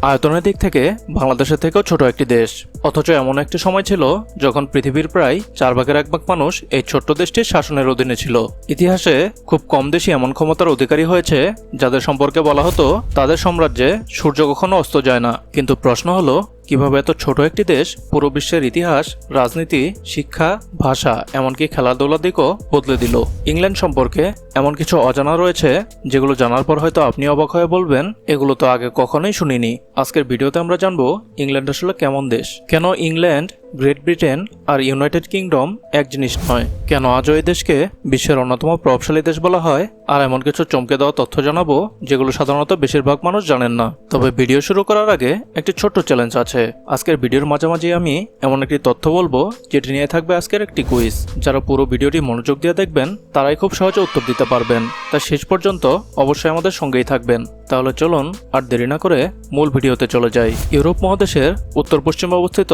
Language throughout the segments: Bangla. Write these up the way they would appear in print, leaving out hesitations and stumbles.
আয়তনের দিক থেকে বাংলাদেশের থেকেও ছোট একটি দেশ, অথচ এমন একটি সময় ছিল যখন পৃথিবীর প্রায় 4/1 মানুষ এই ছোট্ট দেশটির শাসনের অধীনে ছিল। ইতিহাসে খুব কম দেশই এমন ক্ষমতার অধিকারী হয়েছে যাদের সম্পর্কে বলা হতো তাদের সাম্রাজ্যে সূর্য কখনো অস্ত যায় না। কিন্তু প্রশ্ন হলো, কিভাবে এত ছোট একটি দেশ পুরো বিশ্বের ইতিহাস, রাজনীতি, শিক্ষা, ভাষা, এমনকি খেলাধুলার দিকও বদলে দিল? ইংল্যান্ড সম্পর্কে এমন কিছু অজানা রয়েছে যেগুলো জানার পর হয়তো আপনি অবাক হয়ে বলবেন, এগুলো তো আগে কখনোই শুনিনি। আজকের ভিডিওতে আমরা জানবো ইংল্যান্ড আসলে কেমন দেশ, কেন ইংল্যান্ড, গ্রেট ব্রিটেন আর ইউনাইটেড কিংডম এক জিনিস নয়, কেন আজও এই দেশকে বিশ্বের অন্যতম প্রভাবশালী দেশ বলা হয়, আর এমন কিছু চমকে দেওয়া তথ্য জানাবো যেগুলো সাধারণত বেশিরভাগ মানুষ জানেন না। তবে ভিডিও শুরু করার আগে একটি ছোট্ট চ্যালেঞ্জ আছে। আজকের ভিডিওর মাঝামাঝি আমি এমন একটি তথ্য বলবো যেটি নিয়ে থাকবে আজকের একটি কুইজ। যারা পুরো ভিডিওটি মনোযোগ দিয়ে দেখবেন তারাই খুব সহজে উত্তর দিতে পারবেন, তাই শেষ পর্যন্ত অবশ্যই আমাদের সঙ্গেই থাকবেন। তাহলে চলুন আর দেরি না করে মূল ভিডিওতে চলে যাই। ইউরোপ মহাদেশের উত্তর পশ্চিমে অবস্থিত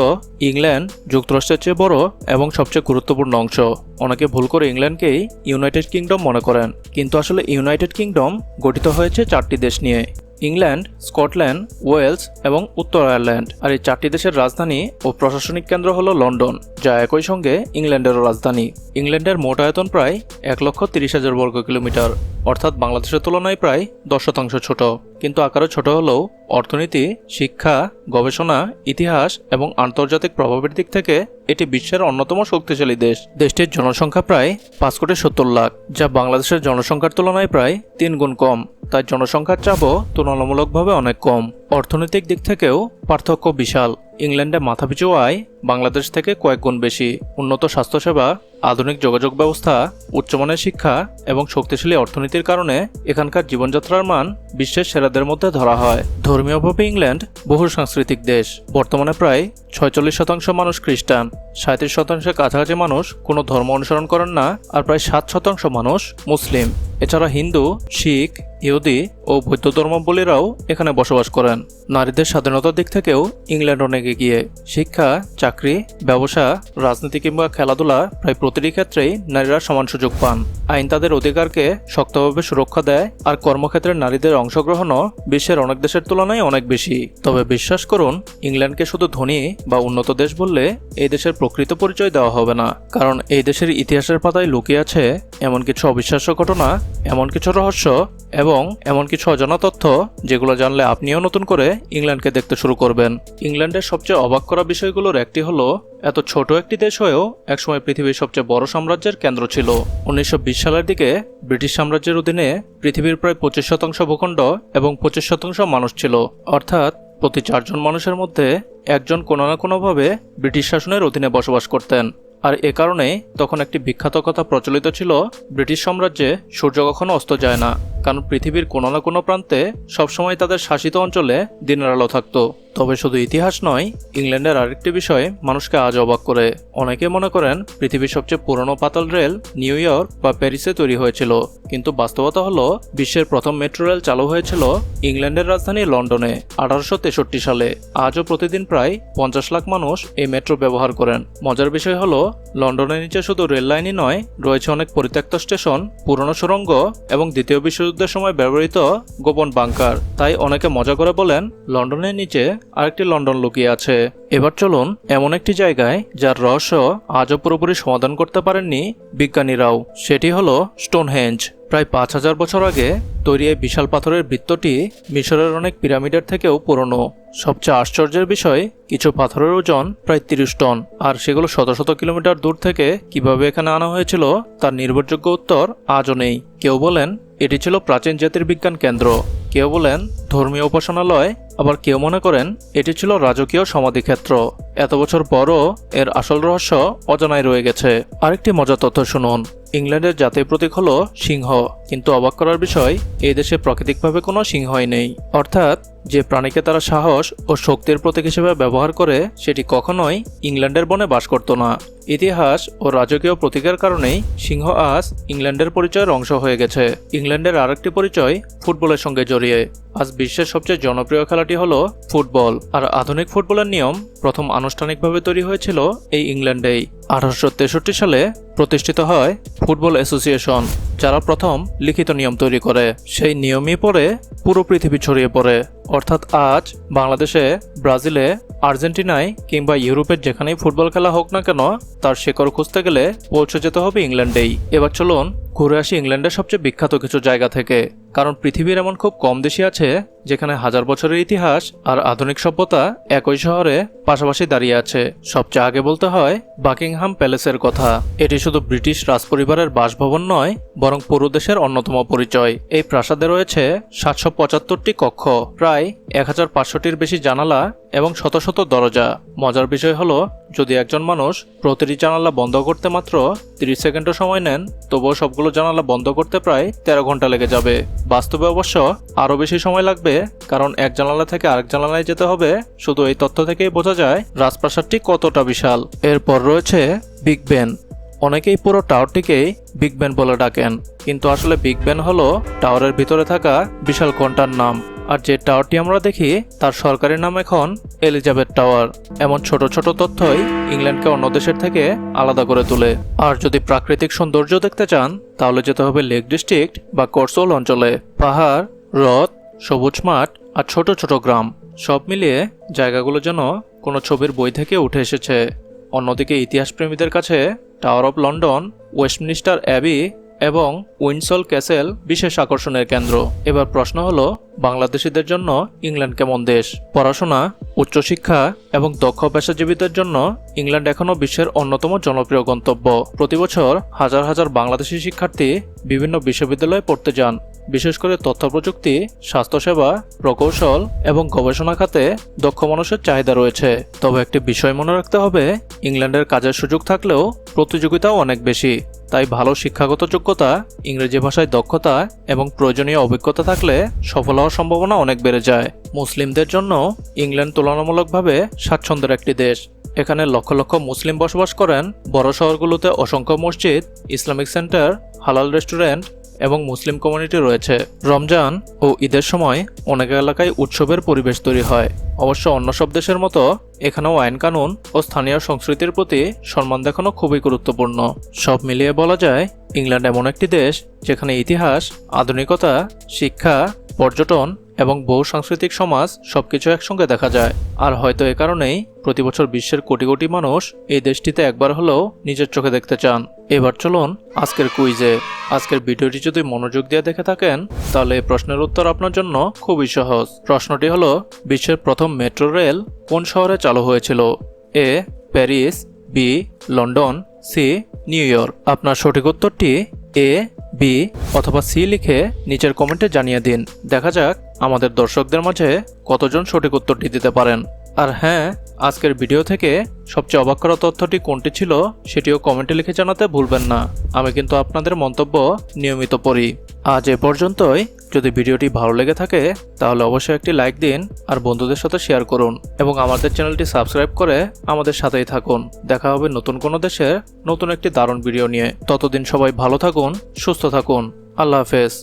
ইংল্যান্ড যুক্তরাষ্ট্রের চেয়ে বড় এবং সবচেয়ে গুরুত্বপূর্ণ অংশ। অনেকে ভুল করে ইংল্যান্ডকেই ইউনাইটেড কিংডম মনে করেন, কিন্তু আসলে ইউনাইটেড কিংডম গঠিত হয়েছে 4টি দেশ নিয়ে: ইংল্যান্ড, স্কটল্যান্ড, ওয়েলস এবং উত্তর আয়ারল্যান্ড। আর এই 4টি দেশের রাজধানী ও প্রশাসনিক কেন্দ্র হলো লন্ডন, যা একই সঙ্গে ইংল্যান্ডেরও রাজধানী। ইংল্যান্ডের মোট আয়তন প্রায় 1,30,000 বর্গ কিলোমিটার, অর্থাৎ বাংলাদেশের তুলনায় প্রায় 10% ছোট। কিন্তু আকারে ছোট হলেও অর্থনীতি, শিক্ষা, গবেষণা, ইতিহাস এবং আন্তর্জাতিক প্রভাবের দিক থেকে এটি বিশ্বের অন্যতম শক্তিশালী দেশ। দেশটির জনসংখ্যা প্রায় 5,70,00,000, যা বাংলাদেশের জনসংখ্যার তুলনায় প্রায় 3 গুণ কম। তাই জনসংখ্যার চাপও তুলনামূলকভাবে অনেক কম। অর্থনৈতিক দিক থেকেও পার্থক্য বিশাল। ইংল্যান্ডে মাথাপিছু আয় বাংলাদেশ থেকে কয়েক গুণ বেশি। উন্নত স্বাস্থ্যসেবা, আধুনিক যোগাযোগ ব্যবস্থা, উচ্চমানের শিক্ষা এবং শক্তিশালী অর্থনীতির কারণে এখানকার জীবনযাত্রার মান বিশ্বের সেরাদের মধ্যে ধরা হয়। ধর্মীয়ভাবে ইংল্যান্ড বহু সাংস্কৃতিক দেশ। বর্তমানে প্রায় 46% মানুষ খ্রিস্টান, 37% কাছাকাছি মানুষ কোনো ধর্ম অনুসরণ করেন না, আর প্রায় 7% মানুষ মুসলিম। এছাড়া হিন্দু, শিখ, ইহুদি ও বৌদ্ধ ধর্মাবলম্বীরাও এখানে বসবাস করেন। নারীদের স্বাধীনতার দিক থেকেও ইংল্যান্ড অনেক এগিয়ে। শিক্ষা, চাকরি, ব্যবসা, রাজনীতি কিংবা খেলাধুলা প্রায় প্রতিটি ক্ষেত্রেই নারীরা সমান সুযোগ পান। আইন তাদের অধিকারকে শক্তভাবে সুরক্ষা দেয়, আর কর্মক্ষেত্রে নারীদের অংশগ্রহণও বিশ্বের অনেক দেশের তুলনায় অনেক বেশি। তবে বিশ্বাস করুন, ইংল্যান্ডকে শুধু ধনী বা উন্নত দেশ বললে এই দেশের প্রকৃত পরিচয় দেওয়া হবে না, কারণ এই দেশের ইতিহাসের পাতায় লুকিয়ে আছে এমন কিছু অবিশ্বাস্য ঘটনা, এমন কিছু রহস্য এবং এমন কিছু অজানা তথ্য যেগুলো জানলে আপনিও নতুন করে ইংল্যান্ডকে দেখতে শুরু করবেন। ইংল্যান্ডের সবচেয়ে অবাক করা বিষয়গুলোর একটি হলো, এত ছোট একটি দেশ হয়েও একসময় পৃথিবীর সবচেয়ে বড় সাম্রাজ্যের কেন্দ্র ছিল। 1920 সালের দিকে ব্রিটিশ সাম্রাজ্যের অধীনে পৃথিবীর প্রায় 25% ভূখণ্ড এবং 25% মানুষ ছিল, অর্থাৎ প্রতি 4 জন মানুষের মধ্যে একজন কোনো না কোনোভাবে ব্রিটিশ শাসনের অধীনে বসবাস করতেন। আর এ কারণে তখন একটি বিখ্যাত কথা প্রচলিত ছিল, ব্রিটিশ সাম্রাজ্যে সূর্য কখনো অস্ত যায় না, কারণ পৃথিবীর কোনো না কোনো প্রান্তে সবসময় তাদের শাসিত অঞ্চলে দিনের আলো থাকতো। তবে শুধু ইতিহাস নয়, ইংল্যান্ডের আরেকটি বিষয় মানুষকে আজ অবাক করে। অনেকে মনে করেন পৃথিবীর সবচেয়ে পুরনো পাতাল রেল নিউ ইয়র্ক বা প্যারিসে তৈরি হয়েছিল, কিন্তু বাস্তবতা হলো বিশ্বের প্রথম মেট্রো রেল চালু হয়েছিল ইংল্যান্ডের রাজধানী লন্ডনে 1863 সালে। আজও প্রতিদিন প্রায় 50 লাখ মানুষ এই মেট্রো ব্যবহার করেন। মজার বিষয় হলো, লন্ডনের নিচে শুধু রেল লাইনই নয়, রয়েছে অনেক পরিত্যক্ত স্টেশন, পুরনো সুড়ঙ্গ এবং দ্বিতীয় বিশ্বযুদ্ধের সময় ব্যবহৃত গোপন বাংকার। তাই অনেকে মজা করে বলেন, লন্ডনের নিচে আরেকটি লন্ডন লুকিয়ে আছে। এবার চলুন এমন একটি জায়গায় যার রহস্য আজও পুরোপুরি সমাধান করতে পারেননি বিজ্ঞানীরাও। সেটি হলো স্টোনহেঞ্জ। প্রায় 5000 বছর আগে তৈরি এই বিশাল পাথরের বৃত্তটি মিশরের অনেক পিরামিডের থেকেও পুরনো। সবচেয়ে আশ্চর্যের বিষয়, কিছু পাথরের ওজন প্রায় 30 টন, আর সেগুলো শত শত কিলোমিটার দূর থেকে কিভাবে এখানে আনা হয়েছিল তার নির্ভরযোগ্য উত্তর আজও নেই। কেউ বলেন এটি ছিল প্রাচীন জ্যোতির্বিজ্ঞান কেন্দ্র, কেউ বলেন ধর্মীয় উপাসনালয়, আবার কেউ মনে করেন এটি ছিল রাজকীয় সমাধিক্ষেত্র। এত বছর পরও এর আসল রহস্য অজানায় রয়ে গেছে। আরেকটি মজার তথ্য শুনুন, ইংল্যান্ডের জাতীয় প্রতীক হলো সিংহ, কিন্তু অবাক করার বিষয়, এই দেশে প্রাকৃতিকভাবে কোনো সিংহই নেই। অর্থাৎ যে প্রাণীকে তারা সাহস ও শক্তির প্রতীক হিসেবে ব্যবহার করে সেটি কখনোই ইংল্যান্ডের বনে বাস করত না। ইতিহাস ও রাজকীয় প্রতীকের কারণেই সিংহ আজ ইংল্যান্ডের পরিচয়ের অংশ হয়ে গেছে। ইংল্যান্ডের আরেকটি পরিচয় ফুটবলের সঙ্গে জড়িয়ে। আজ বিশ্বের সবচেয়ে জনপ্রিয় খেলাটি হলো ফুটবল, আর আধুনিক ফুটবলের নিয়ম প্রথম আনুষ্ঠানিকভাবে তৈরি হয়েছিল এই ইংল্যান্ডেই। 1863 সালে প্রতিষ্ঠিত হয় ফুটবল অ্যাসোসিয়েশন, যারা প্রথম লিখিত নিয়ম তৈরি করে। সেই নিয়মই পরে পুরো পৃথিবী ছড়িয়ে পড়ে। অর্থাৎ আজ বাংলাদেশে, ব্রাজিলে, আর্জেন্টিনায় কিংবা ইউরোপের যেখানেই ফুটবল খেলা হোক না কেন, তার শিকড় খুঁজতে গেলে পৌঁছে যেতে হবে ইংল্যান্ডেই। এবার চলুন ঘুরে আসি ইংল্যান্ডের সবচেয়ে বিখ্যাত কিছু জায়গা থেকে। কারণ পৃথিবীর এমন খুব কম দেশই আছে যেখানে হাজার বছরের ইতিহাস আর আধুনিক সভ্যতা একই শহরে পাশাপাশি দাঁড়িয়ে আছে। সবচেয়ে আগে বলতে হয় বাকিংহাম প্যালেসের কথা। এটি শুধু ব্রিটিশ রাজপরিবারের বাসভবন নয়, বরং পুরো দেশের অন্যতম পরিচয়। এই প্রাসাদে রয়েছে 775টি কক্ষ, প্রায় 1500টির বেশি জানালা এবং শত শত দরজা। মজার বিষয় হলো, যদি একজন মানুষ প্রতিটি জানালা বন্ধ করতে মাত্র 30 সেকেন্ডও সময় নেন, তবুও সবগুলো জানালা বন্ধ করতে প্রায় 13 ঘন্টা লেগে যাবে। বাস্তবে অবশ্য আরও বেশি সময় লাগবে, কারণ এক জানালা থেকে আরেক জানালায় যেতে হবে। শুধু এই তথ্য থেকেই বোঝা যায় রাজপ্রাসাদটি কতটা বিশাল। এরপর রয়েছে বিগ বেন। অনেকেই পুরো টাওয়ারটিকেই বিগ বেন বলে ডাকেন, কিন্তু আসলে বিগ বেন হলো টাওয়ারের ভিতরে থাকা বিশাল কোণটার নাম। আর যে টাওয়ারটি আমরা দেখি তার সরকারি নাম এখন এলিজাবেথ টাওয়ার। এমন ছোট ছোট তথ্যই ইংল্যান্ডকে অন্য দেশের থেকে আলাদা করে তোলে। আর যদি প্রাকৃতিক সৌন্দর্য দেখতে চান, তাহলে যেতে হবে লেক ডিস্ট্রিক্ট বা কোর্সওয়াল অঞ্চলে। পাহাড়, হ্রদ, সবুজ মাঠ আর ছোট ছোট গ্রাম, সব মিলিয়ে জায়গাগুলো যেন কোনো ছবির বই থেকে উঠে এসেছে। অন্যদিকে ইতিহাসপ্রেমীদের কাছে Tower of London, Westminster Abbey এবং উইন্ডসর ক্যাসেল বিশেষ আকর্ষণের কেন্দ্র। এবার প্রশ্ন হলো, বাংলাদেশিদের জন্য ইংল্যান্ড কেমন দেশ? পড়াশোনা, উচ্চশিক্ষা এবং দক্ষ পেশাজীবীদের জন্য ইংল্যান্ড এখনও বিশ্বের অন্যতম জনপ্রিয় গন্তব্য। প্রতি বছর হাজার হাজার বাংলাদেশি শিক্ষার্থী বিভিন্ন বিশ্ববিদ্যালয়ে পড়তে যান। বিশেষ করে তথ্য প্রযুক্তি, স্বাস্থ্যসেবা, প্রকৌশল এবং গবেষণা খাতে দক্ষ মানুষের চাহিদা রয়েছে। তবে একটি বিষয় মনে রাখতে হবে, ইংল্যান্ডের কাজের সুযোগ থাকলেও প্রতিযোগিতাও অনেক বেশি। তাই ভালো শিক্ষাগত যোগ্যতা, ইংরেজি ভাষায় দক্ষতা এবং প্রয়োজনীয় অভিজ্ঞতা থাকলে সফল হওয়ার সম্ভাবনা অনেক বেড়ে যায়। মুসলিমদের জন্য ইংল্যান্ড তুলনামূলকভাবে স্বাচ্ছন্দ্যের একটি দেশ। এখানে লক্ষ লক্ষ মুসলিম বসবাস করেন। বড় শহরগুলোতে অসংখ্য মসজিদ, ইসলামিক সেন্টার, হালাল রেস্টুরেন্ট এবং মুসলিম কমিউনিটি রয়েছে। রমজান ও ঈদের সময় অনেক এলাকায় উৎসবের পরিবেশ তৈরি হয়। অবশ্য অন্য সব দেশের মতো এখানেও আইন কানুন ও স্থানীয় সংস্কৃতির প্রতি সম্মান দেখানো খুবই গুরুত্বপূর্ণ। সব মিলিয়ে বলা যায়, ইংল্যান্ড এমন একটি দেশ যেখানে ইতিহাস, আধুনিকতা, শিক্ষা, পর্যটন এবং বহু সাংস্কৃতিক সমাজ সবকিছু একসঙ্গে দেখা যায়। আর হয়তো এ কারণেই প্রতি বছর বিশ্বের কোটি কোটি মানুষ এই দেশটিতে একবার হলেও নিজের চোখে দেখতে চান। এবার চলুন আজকের কুইজে। আজকের ভিডিওটি যদি মনোযোগ দিয়ে দেখে থাকেন, তাহলে এই প্রশ্নের উত্তর আপনার জন্য খুবই সহজ। প্রশ্নটি হলো, বিশ্বের প্রথম মেট্রো রেল কোন শহরে চালু হয়েছিল? A Paris, B London, C New York. আপনার সঠিক উত্তরটি এ, বি অথবা সি লিখে নিচের কমেন্টে জানিয়ে দিন। দেখা যাক আমাদের দর্শকদের মাঝে কতজন সঠিক উত্তরটি দিতে পারেন। আর হ্যাঁ, আজকের ভিডিও থেকে সবচেয়ে অবাক করা তথ্যটি কোনটি ছিল সেটিও কমেন্টে লিখে জানাতে ভুলবেন না। আমি কিন্তু আপনাদের মন্তব্য নিয়মিত পড়ি। আজ এ পর্যন্তই। যদি ভিডিওটি ভালো লেগে থাকে তাহলে অবশ্যই একটি লাইক দিন আর বন্ধুদের সাথে শেয়ার করুন এবং আমাদের চ্যানেলটি সাবস্ক্রাইব করে আমাদের সাথেই থাকুন। দেখা হবে নতুন কোনো দেশের নতুন একটি দারুণ ভিডিও নিয়ে। ততদিন সবাই ভালো থাকুন, সুস্থ থাকুন। আল্লাহ হাফেজ।